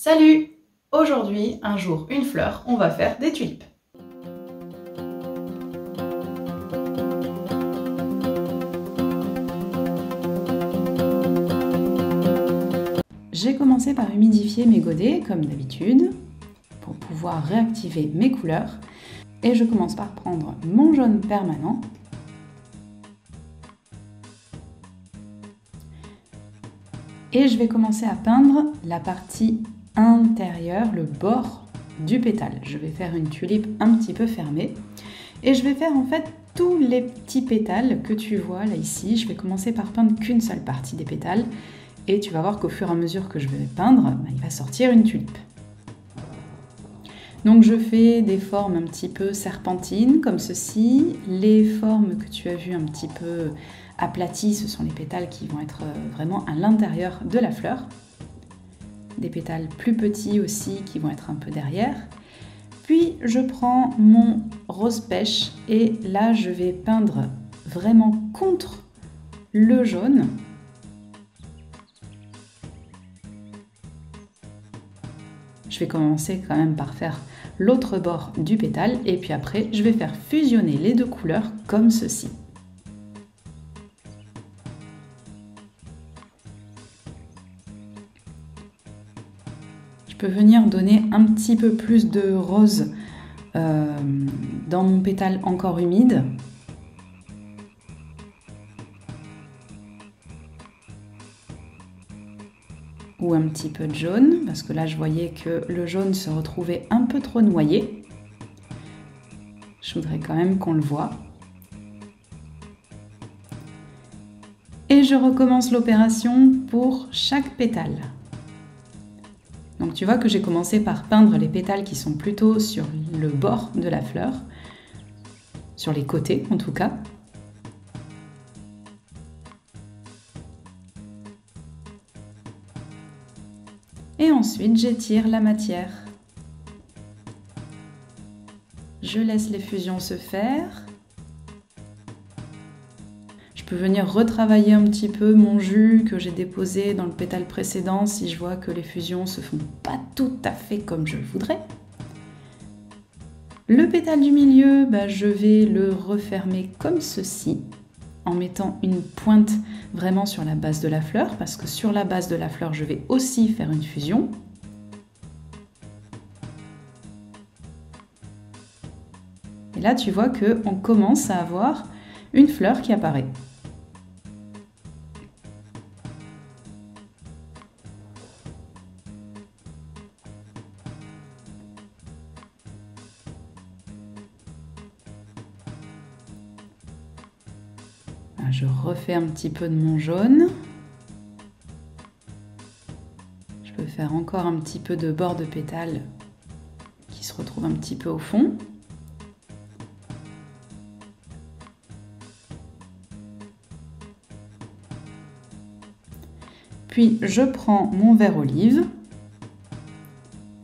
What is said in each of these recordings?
Salut! Aujourd'hui, un jour, une fleur, on va faire des tulipes. J'ai commencé par humidifier mes godets, comme d'habitude, pour pouvoir réactiver mes couleurs. Et je commence par prendre mon jaune permanent. Et je vais commencer à peindre la partie intérieure, le bord du pétale. Je vais faire une tulipe un petit peu fermée. Et je vais faire en fait tous les petits pétales que tu vois là ici. Je vais commencer par peindre qu'une seule partie des pétales. Et tu vas voir qu'au fur et à mesure que je vais peindre, il va sortir une tulipe. Donc je fais des formes un petit peu serpentines comme ceci. Les formes que tu as vues un petit peu aplaties, ce sont les pétales qui vont être vraiment à l'intérieur de la fleur. Des pétales plus petits aussi qui vont être un peu derrière. Puis je prends mon rose pêche et là je vais peindre vraiment contre le jaune. Je vais commencer quand même par faire l'autre bord du pétale et puis après je vais faire fusionner les deux couleurs comme ceci. Je peux venir donner un petit peu plus de rose dans mon pétale encore humide. Ou un petit peu de jaune, parce que là je voyais que le jaune se retrouvait un peu trop noyé. Je voudrais quand même qu'on le voit. Et je recommence l'opération pour chaque pétale. Donc tu vois que j'ai commencé par peindre les pétales qui sont plutôt sur le bord de la fleur, sur les côtés en tout cas. Et ensuite j'étire la matière. Je laisse les fusions se faire. Je peux venir retravailler un petit peu mon jus que j'ai déposé dans le pétale précédent si je vois que les fusions se font pas tout à fait comme je le voudrais. Le pétale du milieu, je vais le refermer comme ceci, en mettant une pointe vraiment sur la base de la fleur, parce que sur la base de la fleur, je vais aussi faire une fusion. Et là, tu vois qu'on commence à avoir une fleur qui apparaît. Je refais un petit peu de mon jaune. Je peux faire encore un petit peu de bord de pétale qui se retrouve un petit peu au fond. Puis je prends mon vert olive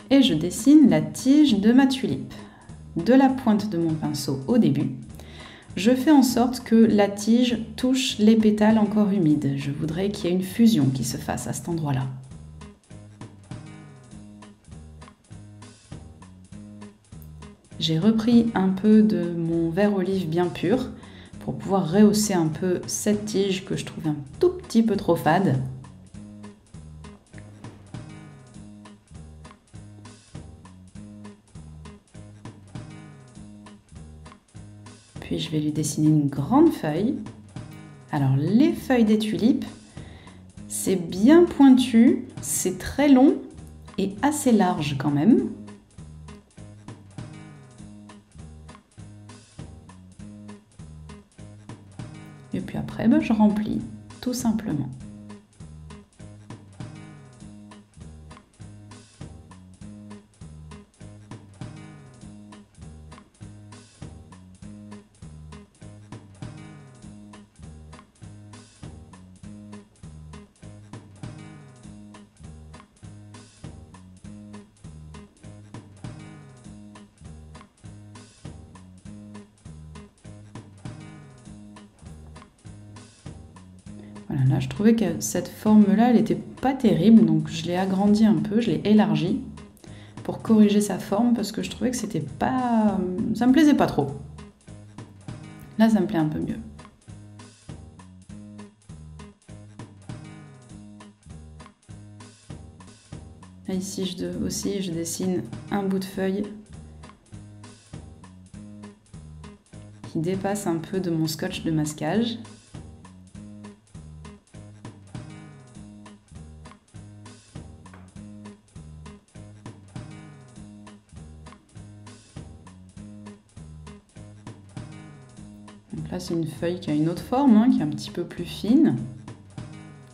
et je dessine la tige de ma tulipe. De la pointe de mon pinceau au début, je fais en sorte que la tige touche les pétales encore humides. Je voudrais qu'il y ait une fusion qui se fasse à cet endroit-là. J'ai repris un peu de mon vert olive bien pur pour pouvoir rehausser un peu cette tige que je trouve un tout petit peu trop fade. Puis je vais lui dessiner une grande feuille. Alors les feuilles des tulipes, c'est bien pointu, c'est très long et assez large quand même. Et puis après, je remplis tout simplement. Voilà, là je trouvais que cette forme-là, elle n'était pas terrible, donc je l'ai agrandie un peu, je l'ai élargie pour corriger sa forme parce que je trouvais que c'était pas... ça me plaisait pas trop. Là, ça me plaît un peu mieux. Là, ici, je dessine un bout de feuille qui dépasse un peu de mon scotch de masquage. Donc là, c'est une feuille qui a une autre forme, hein, qui est un petit peu plus fine.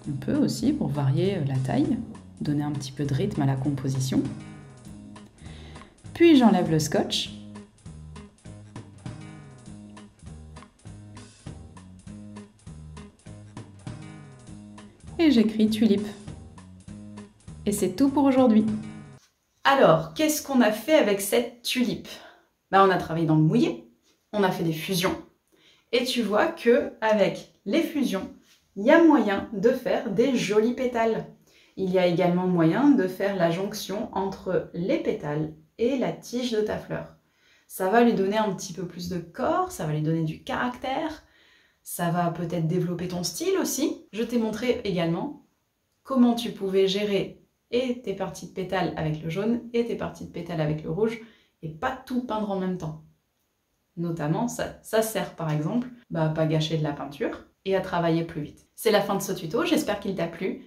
On peut aussi, pour varier la taille, donner un petit peu de rythme à la composition. Puis j'enlève le scotch. Et j'écris tulipe. Et c'est tout pour aujourd'hui. Alors, qu'est-ce qu'on a fait avec cette tulipe? On a travaillé dans le mouillé, on a fait des fusions. Et tu vois que avec les fusions, il y a moyen de faire des jolis pétales. Il y a également moyen de faire la jonction entre les pétales et la tige de ta fleur. Ça va lui donner un petit peu plus de corps, ça va lui donner du caractère, ça va peut-être développer ton style aussi. Je t'ai montré également comment tu pouvais gérer et tes parties de pétales avec le jaune et tes parties de pétales avec le rouge et pas tout peindre en même temps. Notamment, ça sert par exemple à pas gâcher de la peinture et à travailler plus vite. C'est la fin de ce tuto, j'espère qu'il t'a plu.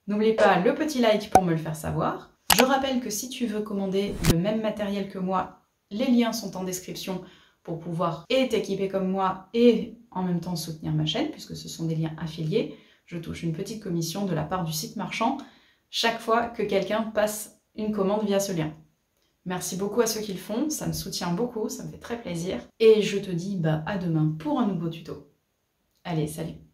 N'oublie pas le petit like pour me le faire savoir. Je rappelle que si tu veux commander le même matériel que moi, les liens sont en description pour pouvoir et t'équiper comme moi et en même temps soutenir ma chaîne puisque ce sont des liens affiliés. Je touche une petite commission de la part du site marchand chaque fois que quelqu'un passe une commande via ce lien. Merci beaucoup à ceux qui le font, ça me soutient beaucoup, ça me fait très plaisir. Et je te dis à demain pour un nouveau tuto. Allez, salut!